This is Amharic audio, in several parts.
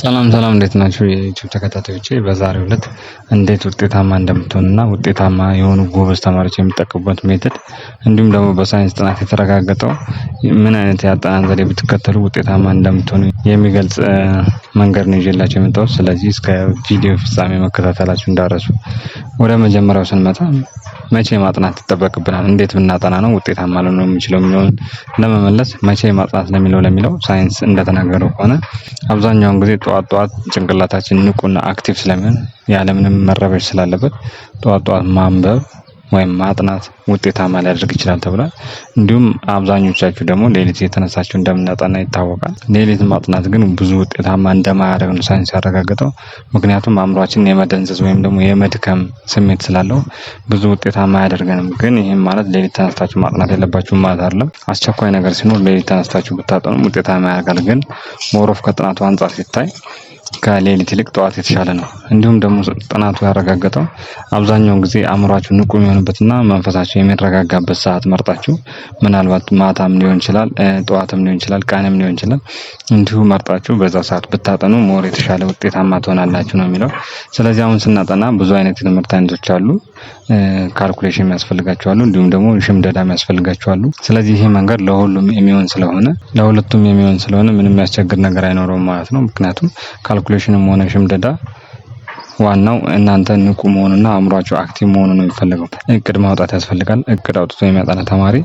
ሰላም ሰላም እንዴት ናችሁ የዩቲዩብ ተከታታዮቼ? በዛሬው ዕለት እንዴት ውጤታማ እንደምትሆኑና ውጤታማ የሆኑ ጎበዝ ተማሪዎች የሚጠቀሙበት ሜተድ እንዲሁም ደግሞ በሳይንስ ጥናት የተረጋገጠው ምን አይነት የአጠናን ዘዴ ብትከተሉ ውጤታማ እንደምትሆኑ የሚገልጽ መንገድ ነው ይዤላችሁ የመጣሁት። ስለዚህ እስከ ቪዲዮ ፍጻሜ መከታተላችሁ እንዳትረሱ። ወደ መጀመሪያው ስንመጣ መቼ ማጥናት ይጠበቅብናል፣ እንዴት ብናጠና ነው ውጤታማ ልንሆን የምንችለው የሚለውን ለመመለስ መቼ ማጥናት ለሚለው ሳይንስ እንደተናገረው ከሆነ አብዛኛውን ጊዜ ጠዋት ጭንቅላታችን ንቁና አክቲቭ ስለሚሆን ያለምንም መረበሽ ስላለበት ጠዋት ማንበብ ወይም ማጥናት ውጤታማ ሊያደርግ ይችላል ተብሏል። እንዲሁም አብዛኞቻችሁ ደግሞ ሌሊት የተነሳችሁ እንደምናጠና ይታወቃል። ሌሊት ማጥናት ግን ብዙ ውጤታማ እንደማያደርግ ነው ሳይንስ ያረጋገጠው። ምክንያቱም አእምሯችን የመደንዘዝ ወይም ደግሞ የመድከም ስሜት ስላለው ብዙ ውጤታማ አያደርገንም። ግን ይህም ማለት ሌሊት ተነስታችሁ ማጥናት የለባችሁም ማለት አይደለም። አስቸኳይ ነገር ሲኖር ሌሊት ተነስታችሁ ብታጠኑ ውጤታማ ያደርጋል። ግን ሞሮፍ ከጥናቱ አንጻር ሲታይ ከሌሊት ይልቅ ጠዋት የተሻለ ነው። እንዲሁም ደግሞ ጥናቱ ያረጋገጠው አብዛኛውን ጊዜ አእምሯችሁ ንቁ የሚሆንበትና መንፈሳችሁ የሚረጋጋበት ሰዓት መርጣችሁ ምናልባት ማታም ሊሆን ይችላል፣ ጠዋትም ሊሆን ይችላል፣ ቀንም ሊሆን ይችላል እንዲሁ መርጣችሁ በዛ ሰዓት ብታጠኑ ሞር የተሻለ ውጤታማ ትሆናላችሁ ነው የሚለው። ስለዚህ አሁን ስናጠና ብዙ አይነት የትምህርት አይነቶች አሉ። ካልኩሌሽን የሚያስፈልጋቸው አሉ፣ እንዲሁም ደግሞ ሽምደዳ የሚያስፈልጋቸው አሉ። ስለዚህ ይሄ መንገድ ለሁሉም የሚሆን ስለሆነ ምንም የሚያስቸግር ነገር አይኖረውም ማለት ነው። ምክንያቱም ካልኩሌሽንም ሆነ ሽምደዳ ዋናው እናንተ ንቁ መሆኑና አእምሯችሁ አክቲቭ መሆኑ ነው የሚፈልገው። እቅድ ማውጣት ያስፈልጋል። እቅድ አውጥቶ የሚያጠና ተማሪ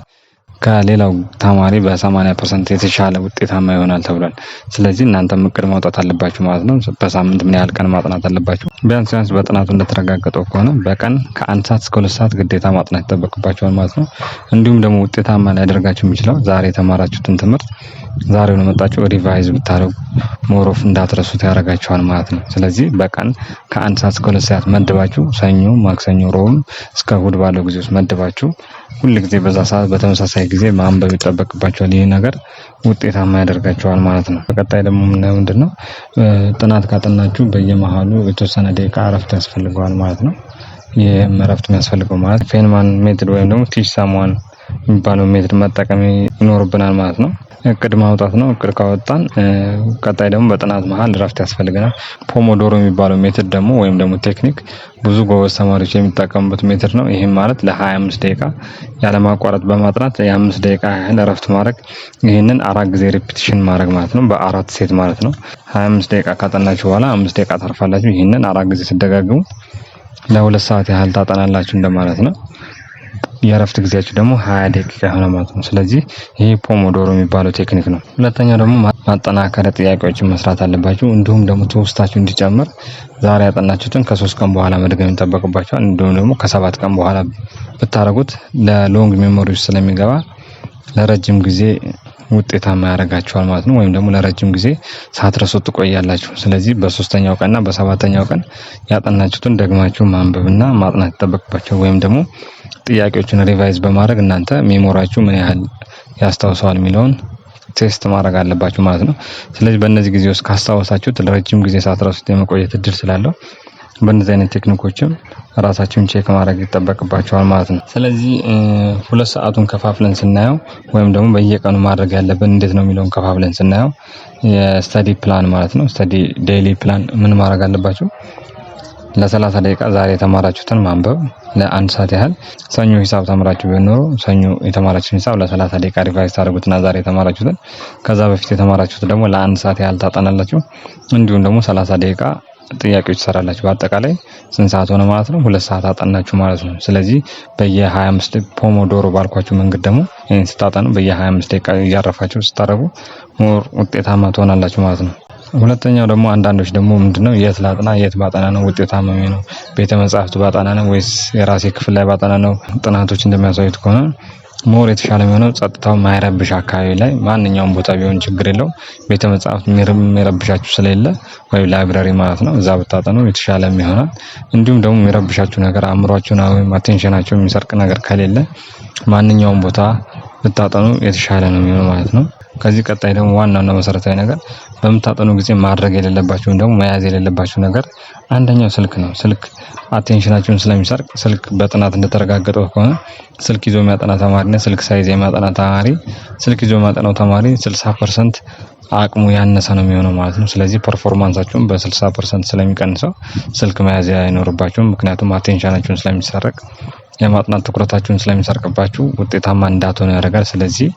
ከሌላው ተማሪ በ80% የተሻለ ውጤታማ ይሆናል ተብሏል። ስለዚህ እናንተም እቅድ ማውጣት አለባችሁ ማለት ነው። በሳምንት ምን ያህል ቀን ማጥናት አለባችሁ? ቢያንስ በጥናቱ እንደተረጋገጠው ከሆነ በቀን ከ1 ሰዓት እስከ 2 ሰዓት ግዴታ ማጥናት ይጠበቅባችኋል ማለት ነው። እንዲሁም ደግሞ ውጤታማ ሊያደርጋችሁ የሚችለው ዛሬ የተማራችሁትን ትምህርት ዛሬውን መጣችሁ ሪቫይዝ ብታረጉ ሞሮፍ እንዳትረሱት ያደርጋችኋል ማለት ነው። ስለዚህ በቀን ከ1 ሰዓት እስከ 2 ሰዓት መድባችሁ ሰኞ፣ ማክሰኞ፣ ሮብ እስከ እሁድ ባለው ጊዜ ውስጥ መድባችሁ ሁሉ ጊዜ በዛ ሰዓት በተመሳሳይ ጊዜ ማንበብ ይጠበቅባችኋል። ይህ ነገር ውጤታማ ያደርጋችኋል ማለት ነው። በቀጣይ ደግሞ የምናየው ምንድነው? ጥናት ካጠናችሁ በየመሃሉ የተወሰነ ደቂቃ እረፍት ያስፈልገዋል ማለት ነው። ይህም እረፍት የሚያስፈልገው ማለት ፌንማን ሜትድ ወይም ደግሞ ቲች ሳምዋን የሚባለው ሜትድ መጠቀም ይኖርብናል ማለት ነው። እቅድ ማውጣት ነው። እቅድ ካወጣን ቀጣይ ደግሞ በጥናት መሃል እረፍት ያስፈልገናል። ፖሞዶሮ የሚባለው ሜትድ ደግሞ ወይም ደግሞ ቴክኒክ ብዙ ጎበዝ ተማሪዎች የሚጠቀሙበት ሜትድ ነው። ይህም ማለት ለ25 ደቂቃ ያለማቋረጥ በማጥናት የ5 ደቂቃ ያህል እረፍት ማድረግ፣ ይህንን 4 ጊዜ ሪፒቲሽን ማድረግ ማለት ነው። በ4 ሴት ማለት ነው። 25 ደቂቃ ካጠናችሁ በኋላ 5 ደቂቃ ታርፋላችሁ። ይህንን 4 ጊዜ ሲደጋግሙ ለ2 ሰዓት ያህል ታጠናላችሁ እንደማለት ነው። የእረፍት ጊዜያችሁ ደግሞ 20 ደቂቃ ይሆናል ማለት ነው። ስለዚህ ይሄ ፖሞዶሮ የሚባለው ቴክኒክ ነው። ሁለተኛው ደግሞ ማጠናከሪያ ጥያቄዎችን መስራት አለባችሁ። እንዲሁም ደግሞ ትውስታችሁ እንዲጨምር ዛሬ ያጠናችሁትን ከ3 ቀን በኋላ መድገም ይጠበቅባችኋል። እንዲሁም ደግሞ ከ7 ቀን በኋላ ብታረጉት ለሎንግ ሜሞሪ ውስጥ ስለሚገባ ለረጅም ጊዜ ውጤታማ ያደርጋችኋል ማለት ነው። ወይም ደግሞ ለረጅም ጊዜ ሳትረሱት ትቆያላችሁ። ስለዚህ በ3ኛው ቀንና በ7ኛው ቀን ያጠናችሁትን ደግማችሁ ማንበብና ማጥናት ይጠበቅባችኋል። ወይም ደግሞ ጥያቄዎችን ሪቫይዝ በማድረግ እናንተ ሜሞሪያችሁ ምን ያህል ያስታውሰዋል የሚለውን ቴስት ማድረግ አለባችሁ ማለት ነው። ስለዚህ በእነዚህ ጊዜ ውስጥ ካስታወሳችሁት ለረጅም ጊዜ ሳትረሱት የመቆየት እድል ስላለው በእነዚህ አይነት ቴክኒኮችም ራሳችሁን ቼክ ማድረግ ይጠበቅባችኋል ማለት ነው። ስለዚህ 2 ሰዓቱን ከፋፍለን ስናየው ወይም ደግሞ በየቀኑ ማድረግ ያለብን እንዴት ነው የሚለውን ከፋፍለን ስናየው የስተዲ ፕላን ማለት ነው። ስተዲ ዴይሊ ፕላን ምን ማድረግ አለባችሁ? ለ30 ደቂቃ ዛሬ የተማራችሁትን ማንበብ ለ1 ሰዓት ያህል። ሰኞ ሂሳብ ተምራችሁ ቢኖር ሰኞ የተማራችሁትን ሂሳብ ለ30 ደቂቃ ሪቫይዝ ታደርጉትና ዛሬ የተማራችሁትን ከዛ በፊት የተማራችሁት ደግሞ ለ1 ሰዓት ያህል ታጠናላችሁ። እንዲሁም ደግሞ 30 ደቂቃ ጥያቄዎች ትሰራላችሁ። በአጠቃላይ ስንት ሰዓት ሆነ ማለት ነው? 2 ሰዓት አጠናችሁ ማለት ነው። ስለዚህ በየ25 ፖሞዶሮ ባልኳችሁ መንገድ ደግሞ ይሄን ስታጠኑ በየ25 ደቂቃ እያረፋችሁ ስታደርጉ ሞር ውጤታማ ትሆናላችሁ ማለት ነው። ሁለተኛው ደግሞ አንዳንዶች ደግሞ ምንድነው የት ላጥና የት ባጠና ነው ውጤታማ ነው? ቤተ መጻሕፍት ባጠና ነው ወይስ የራሴ ክፍል ላይ ባጠና ነው? ጥናቶች እንደሚያሳዩት ከሆነ ሞር የተሻለ የሚሆነው ጸጥታው ማይረብሽ አካባቢ ላይ ማንኛውም ቦታ ቢሆን ችግር የለው። ቤተ መጻሕፍት የሚረብሻችሁ ስለሌለ ወይ ላይብራሪ ማለት ነው፣ እዛ ብታጠኑ የተሻለ ይሆናል። እንዲሁም ደግሞ የሚረብሻችሁ ነገር አእምሯችሁን ወይም አቴንሽናችሁን የሚሰርቅ ነገር ከሌለ ማንኛውም ቦታ ብታጠኑ የተሻለ ነው የሚሆነው ማለት ነው። ከዚህ ቀጣይ ደግሞ ዋናውና መሰረታዊ ነገር በምታጠኑ ጊዜ ማድረግ የሌለባችሁ ደግሞ መያዝ የሌለባችሁ ነገር አንደኛው ስልክ ነው። ስልክ አቴንሽናችሁን ስለሚሰርቅ ስልክ በጥናት እንደተረጋገጠው ከሆነ ስልክ ይዞ የሚያጠና ተማሪና ስልክ ሳይዝ የሚያጠና ተማሪ ስልክ ይዞ የሚያጠናው ተማሪ 60% አቅሙ ያነሰ ነው የሚሆነው ማለት ነው። ስለዚህ ፐርፎርማንሳችሁን በ60% ስለሚቀንሰው ስልክ መያዝ አይኖርባችሁም። ምክንያቱም አቴንሽናችሁን ስለሚሰረቅ የማጥናት ትኩረታችሁን ስለሚሰርቅባችሁ ውጤታማ እንዳትሆኑ ያደርጋል። ስለዚህ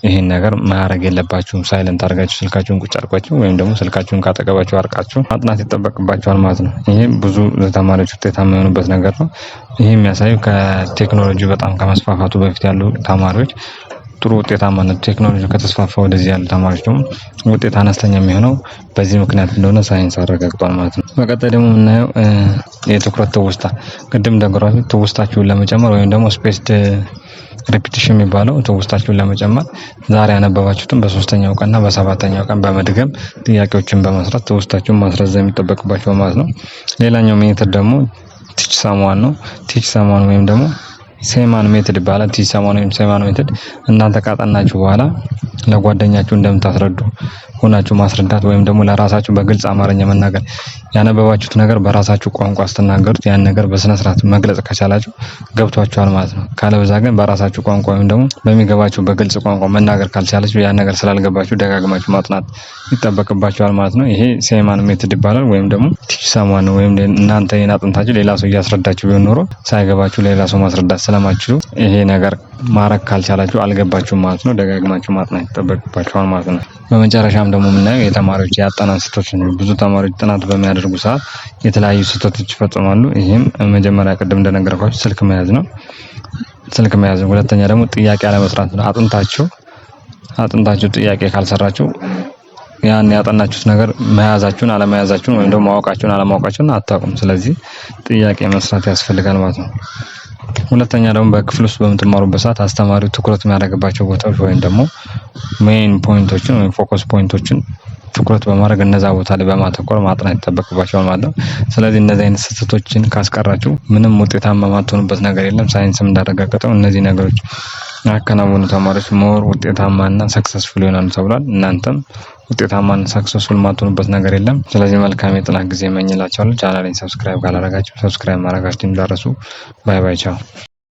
ይሄን ነገር ማድረግ የለባችሁም። ሳይለንት አድርጋችሁ ስልካችሁን ቁጭ አድርጋችሁ ወይም ደግሞ ስልካችሁን ካጠገባችሁ አርቃችሁ ማጥናት ይጠበቅባችኋል ማለት ነው። ይሄ ብዙ ተማሪዎች ውጤታማ የሆኑበት ነገር ነው። ይሄ የሚያሳየው ከቴክኖሎጂ በጣም ከመስፋፋቱ በፊት ያሉ ተማሪዎች ጥሩ ውጤታማነት ቴክኖሎጂ ከተስፋፋ ወደዚህ ያሉ ተማሪዎች ደግሞ ውጤት አነስተኛ የሚሆነው በዚህ ምክንያት እንደሆነ ሳይንስ አረጋግጧል ማለት ነው። በቀጣይ ደግሞ የምናየው የትኩረት ትውስታ ቅድም እንደገራችሁ ትውስታችሁን ለመጨመር ወይም ደግሞ ስፔስድ ሪፒቲሽን የሚባለው ትውስታችሁን ለመጨመር ዛሬ ያነበባችሁትን በ3ኛው ቀንና በ7ኛው ቀን በመድገም ጥያቄዎችን በመስራት ትውስታችሁን ማስረዘም የሚጠበቅባችሁ ማለት ነው። ሌላኛው ሜተድ ደግሞ ቲች ሰምዋን ነው። ቲች ሰምዋን ወይም ደግሞ ሴማን ሜተድ ይባላል። ቲች ሰምዋን ወይም ሴማን ሜተድ እናንተ ካጠናችሁ በኋላ ለጓደኛችሁ እንደምታስረዱ ሆናችሁ ማስረዳት ወይም ደግሞ ለራሳችሁ በግልጽ አማርኛ መናገር ያነበባችሁት ነገር በራሳችሁ ቋንቋ ስትናገሩት ያን ነገር በስነ ስርዓት መግለጽ ከቻላችሁ ገብቷችኋል ማለት ነው። ካለበዛ ግን በራሳችሁ ቋንቋ ወይም ደግሞ በሚገባችሁ በግልጽ ቋንቋ መናገር ካልቻላችሁ ያን ነገር ስላልገባችሁ ደጋግማችሁ ማጥናት ይጠበቅባችኋል ማለት ነው። ይሄ ሴማን ሜተድ ይባላል። ወይም ደግሞ ቲች ሰምዋን ነው። ወይም እናንተ ይሄን አጥንታችሁ ሌላ ሰው እያስረዳችሁ ቢሆን ኖሮ ሳይገባችሁ ሌላ ሰው ማስረዳት ስለማትችሉ ይሄ ነገር ማረግ ካልቻላችሁ አልገባችሁም ማለት ነው። ደጋግማችሁ ማጥናት ይጠበቅባችኋል ማለት ነው። በመጨረሻም ደግሞ የምናየው የተማሪዎች የአጠናን ስህተቶች ነው። ብዙ ተማሪዎች ጥናት በሚያደርጉ ሰዓት የተለያዩ ስህተቶች ይፈጽማሉ። ይሄም መጀመሪያ ቅድም እንደነገርኳችሁ ስልክ መያዝ ነው። ሁለተኛ ደግሞ ጥያቄ አለመስራት ነው። አጥንታችሁ ጥያቄ ካልሰራችሁ ያን ያጠናችሁት ነገር መያዛችሁን አለመያዛችሁን ወይም ደግሞ ማወቃችሁን አለማወቃችሁን አታውቁም። ስለዚህ ጥያቄ መስራት ያስፈልጋል ማለት ነው። ሁለተኛ ደግሞ በክፍል ውስጥ በምትማሩበት ሰዓት አስተማሪው ትኩረት የሚያደርግባቸው ቦታዎች ወይም ደግሞ ሜይን ፖይንቶችን ወይም ፎከስ ፖይንቶችን ትኩረት በማድረግ እነዛ ቦታ ላይ በማተኮር ማጥናት ይጠበቅባቸዋል ማለት ነው። ስለዚህ እነዚህ አይነት ስህተቶችን ካስቀራችሁ ምንም ውጤታማ የማትሆኑበት ነገር የለም። ሳይንስም እንዳረጋገጠው እነዚህ ነገሮች ያከናወኑ ተማሪዎች ሞር ውጤታማና ሰክሰስፉል ይሆናሉ ተብሏል። እናንተም ውጤታማና ሰክሰስፉል የማትሆኑበት ነገር የለም። ስለዚህ መልካም የጥናት ጊዜ እመኝላችኋለሁ። ቻናሌን ሰብስክራይብ ካላደረጋችሁ ሰብስክራይብ ማድረጋችሁን እንዳትረሱ። ባይ ባይ ቻው።